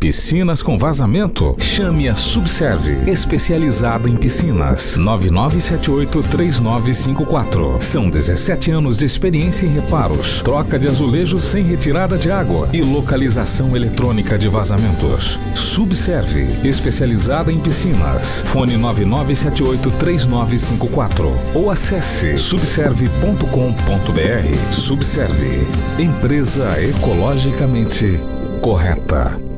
Piscinas com vazamento? Chame a Subserve, especializada em piscinas. 9978-3954. São 17 anos de experiência em reparos, troca de azulejos sem retirada de água e localização eletrônica de vazamentos. Subserve, especializada em piscinas. Fone 9978-3954 ou acesse subserve.com.br. Subserve, empresa ecologicamente correta.